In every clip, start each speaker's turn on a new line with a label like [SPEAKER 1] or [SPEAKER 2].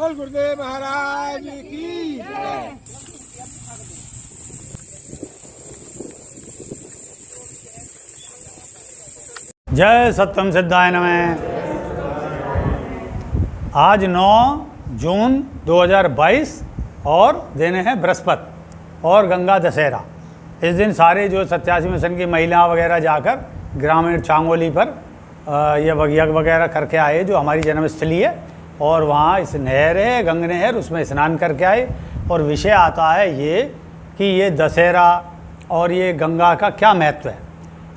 [SPEAKER 1] बोल गुरुदेव महाराज की जय।
[SPEAKER 2] जय सत्यम सिद्धाय नमः। आज 9 जून 2022 और दिन है बृहस्पति और गंगा दशहरा। इस दिन सारे जो 87 मिशन की महिला वगैरह जाकर ग्रामीण चांगोली पर ये यज्ञ वगैरह करके आए, जो हमारी जन्मस्थली है, और वहाँ इस नहर है गंग नहर, उसमें स्नान करके आए। और विषय आता है ये कि ये दशहरा और ये गंगा का क्या महत्व है।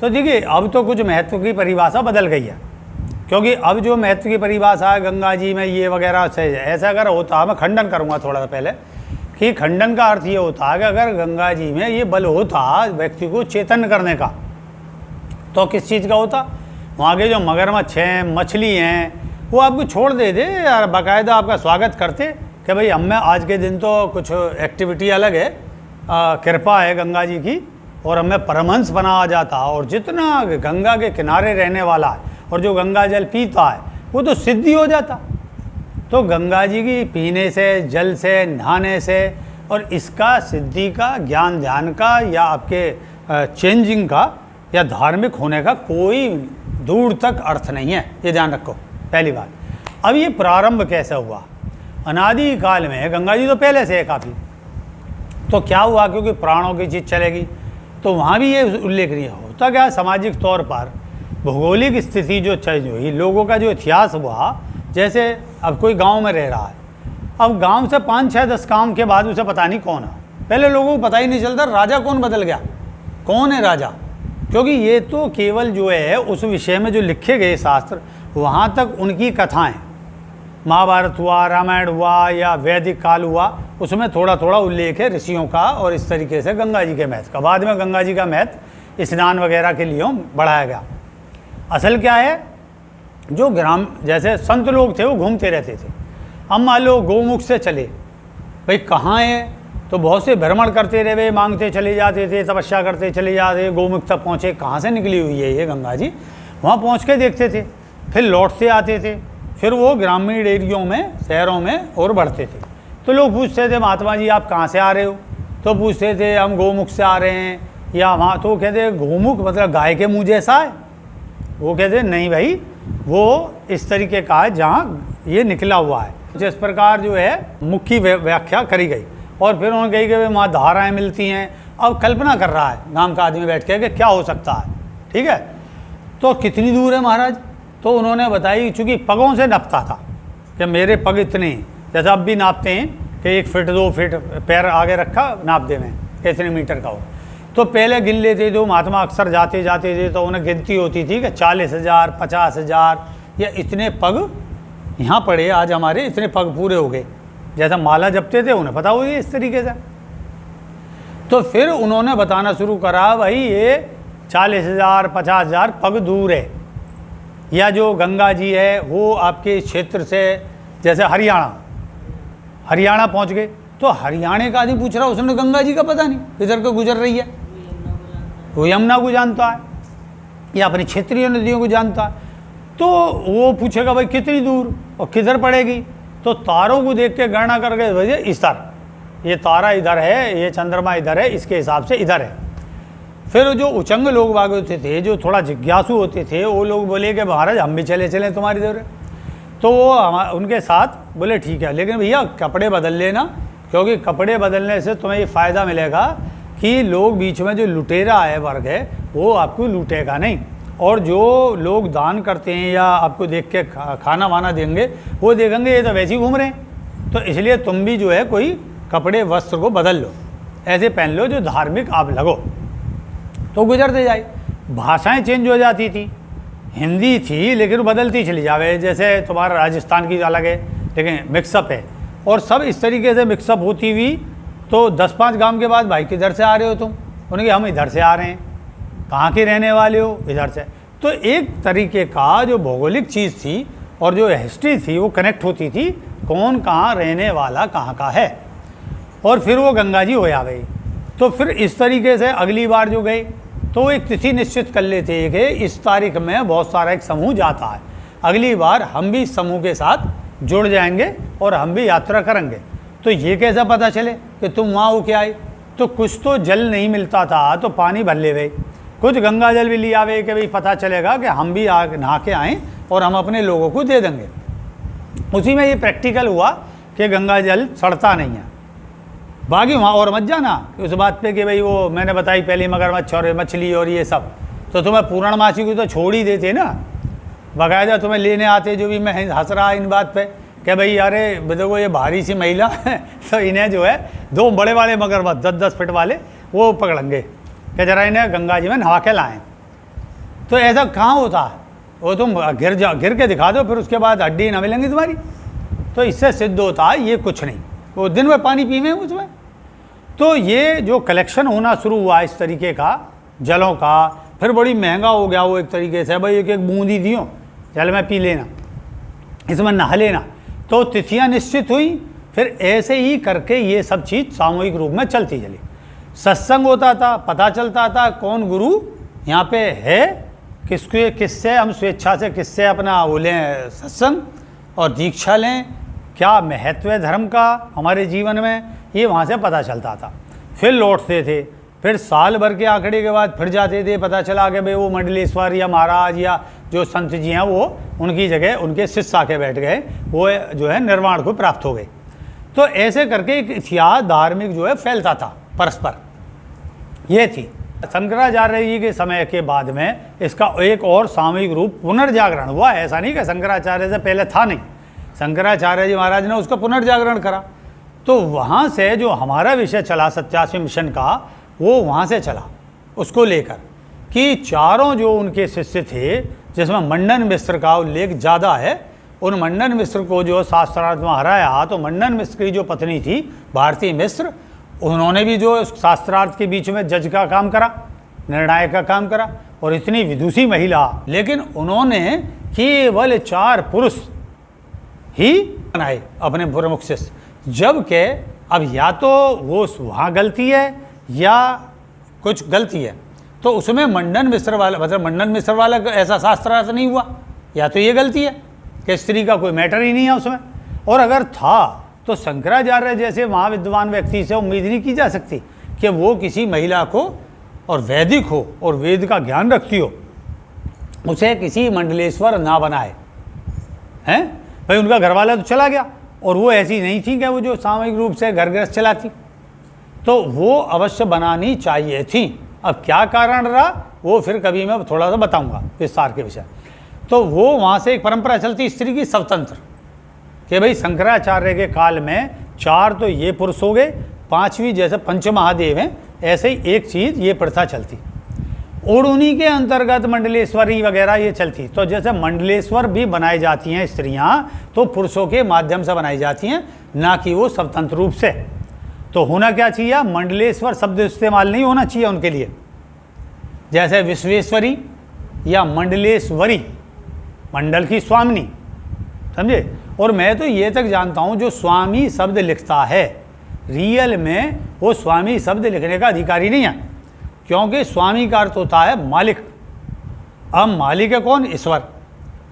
[SPEAKER 2] तो देखिए, अब तो कुछ महत्व की परिभाषा बदल गई है, क्योंकि अब जो महत्व की परिभाषा है गंगा जी में ये वगैरह से, ऐसा अगर होता, मैं खंडन करूँगा थोड़ा सा पहले, कि खंडन का अर्थ ये होता है कि अगर गंगा जी में ये बल होता व्यक्ति को चेतन करने का, तो किस चीज़ का होता। वहाँ के जो मगरमच्छ हैं, मछली हैं, वो आपको छोड़ दे यार, बाकायदा आपका स्वागत करते कि भाई हमें आज के दिन तो कुछ एक्टिविटी अलग है, कृपा है गंगा जी की, और हमें परमहंस बनाया जाता। और जितना गंगा के किनारे रहने वाला है और जो गंगा जल पीता है वो तो सिद्धि हो जाता। तो गंगा जी की पीने से, जल से, नहाने से, और इसका सिद्धि का, ज्ञान ध्यान का, या आपके चेंजिंग का या धार्मिक होने का कोई दूर तक अर्थ नहीं है, ये ध्यान रखो पहली बात। अब ये प्रारंभ कैसे हुआ। अनादि काल में गंगा जी तो पहले से है काफ़ी, तो क्या हुआ, क्योंकि प्राणों की चीज़ चलेगी, तो वहाँ भी ये उल्लेखनीय होता क्या, सामाजिक तौर पर भौगोलिक स्थिति जो चेंज हुई, लोगों का जो इतिहास हुआ। जैसे अब कोई गांव में रह रहा है, अब गांव से 5, 6, 10 काम के बाद उसे पता नहीं कौन है। पहले लोगों को पता ही नहीं चलता राजा कौन बदल गया, कौन है राजा, क्योंकि ये तो केवल जो है उस विषय में जो लिखे गए शास्त्र, वहाँ तक उनकी कथाएँ, महाभारत हुआ, रामायण हुआ या वैदिक काल हुआ, उसमें थोड़ा थोड़ा उल्लेख है ऋषियों का, और इस तरीके से गंगा जी के महत्व का। बाद में गंगा जी का महत्व स्नान वगैरह के लिए बढ़ाया गया। असल क्या है, जो ग्राम जैसे संत लोग थे वो घूमते रहते थे। अब मान लो गौमुख से चले, भाई कहाँ है, तो बहुत से भ्रमण करते रहे, मांगते चले जाते थे, तपस्या करते चले जाते, गौमुख तक पहुँचे, कहाँ से निकली हुई है ये गंगा जी, वहाँ पहुँच के देखते थे, फिर लौटते आते थे, फिर वो ग्रामीण एरियो में, शहरों में और बढ़ते थे। तो लोग पूछते थे, महात्मा जी आप कहाँ से आ रहे हो, तो पूछते थे हम गौमुख से आ रहे हैं, या वहाँ, तो कहते गौमुख मतलब गाय के मुँह जैसा है। वो कहते नहीं भाई, वो इस तरीके का है जहाँ ये निकला हुआ है। जिस प्रकार जो है मुख्य व्याख्या करी गई, और फिर उन्होंने कही कि वहाँ धाराएँ मिलती हैं। अब कल्पना कर रहा है गांव का आदमी बैठ के कि क्या हो सकता है, ठीक है। तो कितनी दूर है महाराज, तो उन्होंने बताई, चूँकि पगों से नापता था कि मेरे पग इतने, जैसा अब भी नापते हैं कि 1 फीट 2 फीट पैर आगे रखा, नाप दे में कितने मीटर का हो। तो पहले गिन लेते थे महात्मा, अक्सर जाते जाते थे तो उन्हें गिनती होती थी कि 40,000, 50,000 या इतने पग यहाँ पड़े, आज हमारे इतने पग पूरे हो गए। जैसा माला जपते थे उन्हें पता हुई इस तरीके से। तो फिर उन्होंने बताना शुरू करा, भाई ये 40,000, 50,000 पग दूर है, या जो गंगा जी है वो आपके क्षेत्र से, जैसे हरियाणा पहुँच गए, तो हरियाणा का आदमी पूछ रहा, उसने गंगा जी का पता नहीं, इधर को गुजर रही है, वो यमुना को जानता है या अपनी क्षेत्रीय नदियों को जानता है। तो वो पूछेगा भाई कितनी दूर और किधर पड़ेगी, तो तारों को देख के गणना करके भैया इस तरह, ये तारा इधर है, ये चंद्रमा इधर है, इसके हिसाब से इधर है। फिर जो उचंग लोग बाग होते थे, जो थोड़ा जिज्ञासु होते थे, वो लोग बोले कि महाराज हम भी चले तुम्हारी तरह। तो वो उनके साथ बोले ठीक है, लेकिन भैया कपड़े बदल लेना, क्योंकि कपड़े बदलने से तुम्हें ये फ़ायदा मिलेगा कि लोग बीच में जो लुटेरा है वर्ग है वो आपको लूटेगा नहीं, और जो लोग दान करते हैं या आपको देख के खाना वाना देंगे, वो देखेंगे ये तो वैसे ही घूम रहे हैं। तो इसलिए तुम भी जो है कोई कपड़े वस्त्र को बदल लो, ऐसे पहन लो जो धार्मिक आप लगो। तो गुजरते जाए, भाषाएं चेंज हो जाती थी, हिंदी थी लेकिन बदलती चली जावे, जैसे तुम्हारा राजस्थान की अलग है लेकिन मिक्सअप है, और सब इस तरीके से मिक्सअप होती हुई। तो 10-5 गांव के बाद, भाई किधर से आ रहे हो तुम, उन्हें हम इधर से आ रहे हैं। कहाँ के रहने वाले हो, इधर से। तो एक तरीके का जो भौगोलिक चीज़ थी और जो हिस्ट्री थी वो कनेक्ट होती थी, कौन कहाँ रहने वाला कहाँ का है, और फिर वो गंगा जी हो आवे। तो फिर इस तरीके से अगली बार जो गए तो एक तिथि निश्चित कर लेते हैं कि इस तारीख में बहुत सारा एक समूह जाता है, अगली बार हम भी इस समूह के साथ जुड़ जाएंगे और हम भी यात्रा करेंगे। तो ये कैसा पता चले कि तुम वहाँ हो के आए? तो कुछ तो जल नहीं मिलता था तो पानी भर ले गए, कुछ गंगा जल भी ले आवे कि भाई पता चलेगा कि हम भी नहा के आएँ और हम अपने लोगों को दे देंगे। उसी में ये प्रैक्टिकल हुआ कि गंगा जल सड़ता नहीं है। बाकी वहाँ और मत जाना उस बात पे कि भाई वो मैंने बताई पहले मगरमच्छ और मछली और ये सब, तो तुम्हें पूर्णमासी को तो छोड़ ही देते ना, बाकायदा तुम्हें लेने आते। जो भी मैं हंस रहा इन बात पे कि भाई अरे देखो ये भारी सी महिला है तो इन्हें जो है 2 बड़े वाले मगरमच्छ 10-10 फीट वाले वो पकड़ेंगे कि जरा इन्हें गंगा जी में नहा के लाएँ। तो ऐसा कहाँ होता है? वो तुम गिर के दिखा दो, फिर उसके बाद हड्डी ना मिलेंगी तुम्हारी। तो इससे सिद्ध होता है ये कुछ नहीं, वो दिन में पानी पीवे उसमें। तो ये जो कलेक्शन होना शुरू हुआ इस तरीके का जलों का, फिर बड़ी महंगा हो गया वो एक तरीके से, भाई एक बूंद ही दियो जल में पी लेना, इसमें नहा लेना। तो तिथियां निश्चित हुई, फिर ऐसे ही करके ये सब चीज़ सामूहिक रूप में चलती चली। सत्संग होता था, पता चलता था कौन गुरु यहाँ पे है, किससे हम स्वेच्छा से किससे अपना वो लें सत्संग और दीक्षा लें, क्या महत्व है धर्म का हमारे जीवन में, ये वहाँ से पता चलता था। फिर लौटते थे, फिर साल भर के आंकड़े के बाद फिर जाते थे, पता चला कि भाई वो मंडलेश्वर या महाराज या जो संत जी हैं वो उनकी जगह उनके शिष्य आके बैठ गए, वो जो है निर्वाण को प्राप्त हो गए। तो ऐसे करके एक इतिहास धार्मिक जो है फैलता था परस्पर। ये थी शंकराचार्य जी के समय के बाद में इसका एक और सामूहिक रूप पुनर्जागरण हुआ। ऐसा नहीं कि शंकराचार्य से पहले था, नहीं, शंकराचार्य जी महाराज ने उसका पुनर्जागरण करा। तो वहाँ से जो हमारा विषय चला 87 मिशन का, वो वहाँ से चला उसको लेकर कि चारों जो उनके शिष्य थे, जिसमें मंडन मिश्र का उल्लेख ज़्यादा है, उन मंडन मिश्र को जो शास्त्रार्थ में हराया, तो मंडन मिश्र की जो पत्नी थी भारती मिश्र, उन्होंने भी जो शास्त्रार्थ के बीच में जज का काम करा, निर्णायक का काम करा, और इतनी विदुषी महिला, लेकिन उन्होंने केवल 4 पुरुष ही बनाए अपने प्रमुख शिष्य। जबकि अब या तो वो वहाँ गलती है या कुछ गलती है, तो उसमें मंडन मिश्र वाला, मतलब मंडन मिश्र वाला ऐसा शास्त्रार्थ नहीं हुआ, या तो ये गलती है कि स्त्री का कोई मैटर ही नहीं है उसमें, और अगर था तो शंकराचार्य जैसे महाविद्वान व्यक्ति से उम्मीद नहीं की जा सकती कि वो किसी महिला को और वैदिक हो और वेद का ज्ञान रखती हो, उसे किसी मंडलेश्वर ना बनाए हैं। भाई उनका घरवाला तो चला गया, और वो ऐसी नहीं थी कि वो जो सामूहिक रूप से घर गृहस्थ चलाती, तो वो अवश्य बनानी चाहिए थी। अब क्या कारण रहा वो फिर कभी मैं थोड़ा सा बताऊंगा विस्तार के विषय। तो वो वहाँ से एक परंपरा चलती स्त्री की स्वतंत्र, कि भाई शंकराचार्य के काल में 4 तो ये पुरुष हो गए, 5वीं जैसे पंचमहादेव हैं, ऐसे ही एक चीज़ ये प्रथा चलती, और उन्हीं के अंतर्गत मंडलेश्वरी वगैरह ये चलती। तो जैसे मंडलेश्वर भी बनाई जाती हैं स्त्रियाँ, तो पुरुषों के माध्यम से बनाई जाती हैं, ना कि वो स्वतंत्र रूप से। तो होना क्या चाहिए, मंडलेश्वर शब्द इस्तेमाल नहीं होना चाहिए उनके लिए, जैसे विश्वेश्वरी या मंडलेश्वरी, मंडल की स्वामिनी, समझे। और मैं तो ये तक जानता हूँ जो स्वामी शब्द लिखता है, रियल में वो स्वामी शब्द लिखने का अधिकारी नहीं है, क्योंकि स्वामी का अर्थ होता है मालिक। अब मालिक है कौन, ईश्वर,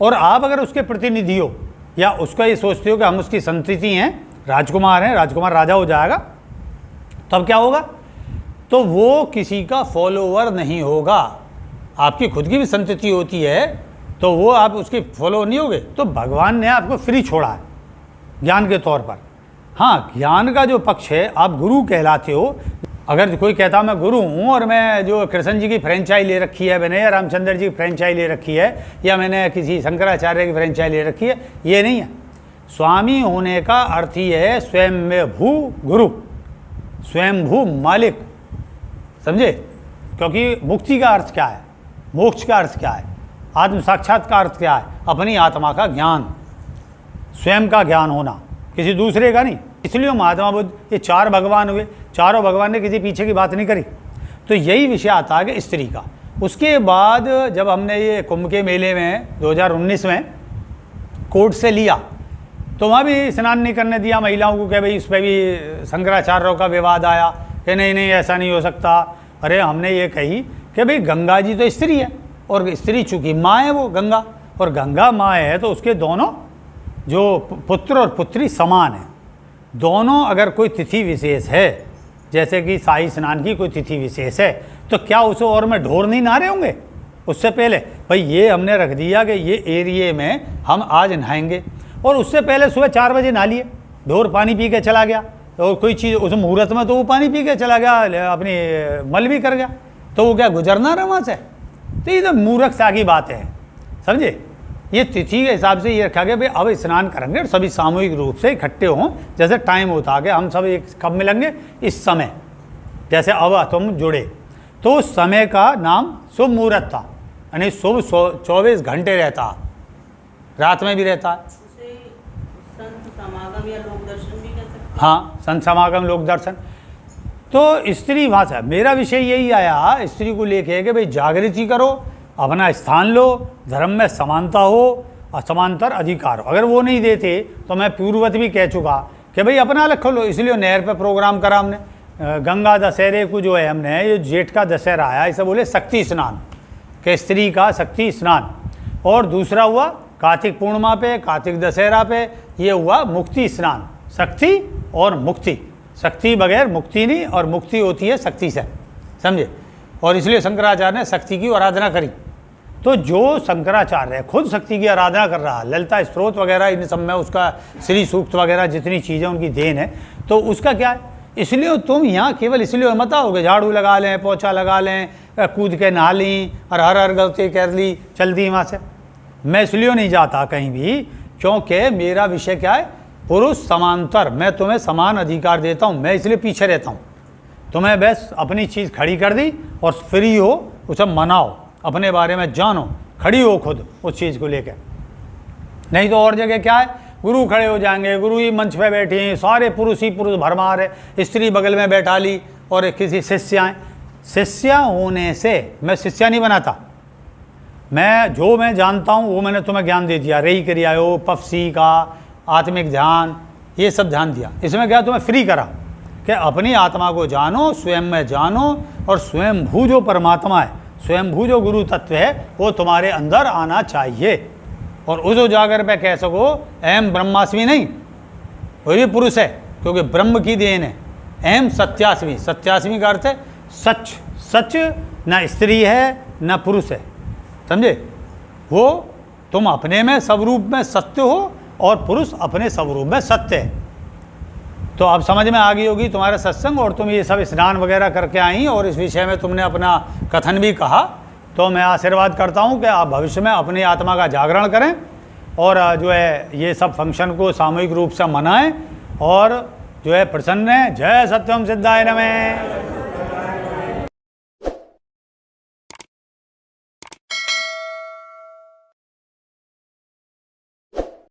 [SPEAKER 2] और आप अगर उसके प्रतिनिधि हो या उसका ये सोचते हो कि हम उसकी संतति हैं, राजकुमार हैं, राजकुमार राजा हो जाएगा, तब क्या होगा, तो वो किसी का फॉलोवर नहीं होगा। आपकी खुद की भी संतति होती है तो वो आप उसकी फॉलो नहीं होगे। तो भगवान ने आपको फ्री छोड़ा है ज्ञान के तौर पर। हाँ, ज्ञान का जो पक्ष है, आप गुरु कहलाते हो। अगर कोई कहता मैं गुरु हूँ और मैं जो कृष्ण जी की फ्रेंचाइज ले रखी है मैंने, या रामचंद्र जी की फ्रेंचाइज ले रखी है, या मैंने किसी शंकराचार्य की फ्रेंचाइज ले रखी है, ये नहीं है। स्वामी होने का अर्थ ही है स्वयंभू गुरु, स्वयंभू मालिक, समझे। क्योंकि मुक्ति का अर्थ क्या है, मोक्ष का अर्थ क्या है, आत्म साक्षात का अर्थ क्या है, अपनी आत्मा का ज्ञान, स्वयं का ज्ञान होना, किसी दूसरे का नहीं। इसलिए महात्मा बुद्ध ये 4 भगवान हुए, चारों भगवान ने किसी पीछे की बात नहीं करी। तो यही विषय आता है कि स्त्री का। उसके बाद जब हमने ये कुंभ के मेले में 2019 में कोर्ट से लिया, तो वहाँ भी स्नान नहीं करने दिया महिलाओं को, कि भाई इस पर भी शंकराचार्यों का विवाद आया कि नहीं नहीं ऐसा नहीं हो सकता। अरे हमने ये कही कि भाई गंगा जी तो स्त्री है, और स्त्री चूँकि माँ है वो गंगा, और गंगा माँ है तो उसके दोनों जो पुत्र और पुत्री समान है, दोनों अगर कोई तिथि विशेष है, जैसे कि शाही स्नान की कोई तिथि विशेष है, तो क्या उस और में ढोर नहीं नहा रहे होंगे उससे पहले? भाई ये हमने रख दिया कि ये एरिए में हम आज नहाएंगे, और उससे पहले सुबह 4 बजे नहा लिए, ढोर पानी पी के चला गया, और कोई चीज़ उस मुहूर्त में तो वो पानी पी के चला गया, अपनी मल भी कर गया, तो वो क्या गुजरना रहा वहाँ से? तो ये तो मूर्खता की बात है, समझे? ये तिथि के हिसाब से ये रखा गया भाई अब स्नान करेंगे और सभी सामूहिक रूप से इकट्ठे हों, जैसे टाइम होता है कि हम सब एक कब मिलेंगे, इस समय, जैसे अब तुम जुड़े, तो उस समय का नाम शुभ मुहूर्त था, यानी शुभ 24 घंटे रहता, रात में भी रहता है।
[SPEAKER 3] उसे संत समागम या लोक दर्शन भी कह सकते हैं।
[SPEAKER 2] हाँ, संत समागम, लोक दर्शन। तो स्त्री भाषा, मेरा विषय यही आया स्त्री को लेके कि भाई जागृति करो, अपना स्थान लो, धर्म में समानता हो, असमांतर अधिकार हो। अगर वो नहीं देते तो मैं पूर्ववत भी कह चुका कि भाई अपना अलग खोलो, इसलिए नहर पे प्रोग्राम करा हमने। गंगा दशहरे को जो है हमने, ये जेठ का दशहरा आया, इसे बोले शक्ति स्नान, कि स्त्री का शक्ति स्नान। और दूसरा हुआ कार्तिक पूर्णिमा पे, कार्तिक दशहरा पे, ये हुआ मुक्ति स्नान, शक्ति और मुक्ति। शक्ति बगैर मुक्ति नहीं, और मुक्ति होती है शक्ति से, समझे? और इसलिए शंकराचार्य ने शक्ति की आराधना करी। तो जो शंकराचार्य खुद शक्ति की आराधना कर रहा, ललिता स्त्रोत वगैरह इन सब में उसका श्री सूक्त वगैरह जितनी चीज़ें उनकी देन है, तो उसका क्या है? इसलिए तुम यहाँ केवल इसलिए मत आओगे झाड़ू लगा लें, पोछा लगा लें, कूद के नहा ली और हर हर गलती कर ली, चल दी वहाँ से। मैं इसलिए नहीं जाता कहीं भी, क्योंकि मेरा विषय क्या है? पुरुष समांतर, मैं तुम्हें समान अधिकार देता हूँ, मैं इसलिए पीछे रहता हूँ। तुम्हें बस अपनी चीज़ खड़ी कर दी और फ्री हो, उसे मनाओ, अपने बारे में जानो, खड़ी हो खुद उस चीज़ को लेकर। नहीं तो और जगह क्या है, गुरु खड़े हो जाएंगे, गुरु ही मंच पे बैठे हैं, सारे पुरुष ही पुरुष भरमार है, स्त्री बगल में बैठा ली, और किसी शिष्या होने से मैं शिष्या नहीं बनाता। मैं जानता हूँ वो मैंने तुम्हें ज्ञान दे दिया, रही क्रिया योग, पफसी का, आत्मिक ध्यान, ये सब ध्यान दिया। इसमें क्या तुम्हें फ्री करा कि अपनी आत्मा को जानो, स्वयं में जानो, और स्वयंभू जो परमात्मा है, स्वयंभू जो गुरु तत्व है, वो तुम्हारे अंदर आना चाहिए। और उस उजागर पे कह सको अहम ब्रह्मास्मि नहीं, वही पुरुष है, क्योंकि ब्रह्म की देन है। अहम सत्यास्मि, सत्यास्मि का अर्थ है सच। सच न स्त्री है न पुरुष है, समझे? वो तुम अपने में स्वरूप में सत्य हो, और पुरुष अपने स्वरूप में सत्य है। तो अब समझ में आ गई होगी तुम्हारा सत्संग, और तुम ये सब स्नान वगैरह करके आई, और इस विषय में तुमने अपना कथन भी कहा। तो मैं आशीर्वाद करता हूँ कि आप भविष्य में अपनी आत्मा का जागरण करें, और जो है ये सब फंक्शन को सामूहिक रूप से मनाएं, और जो है प्रसन्न है। जय सत्यम सिद्धाय नमः।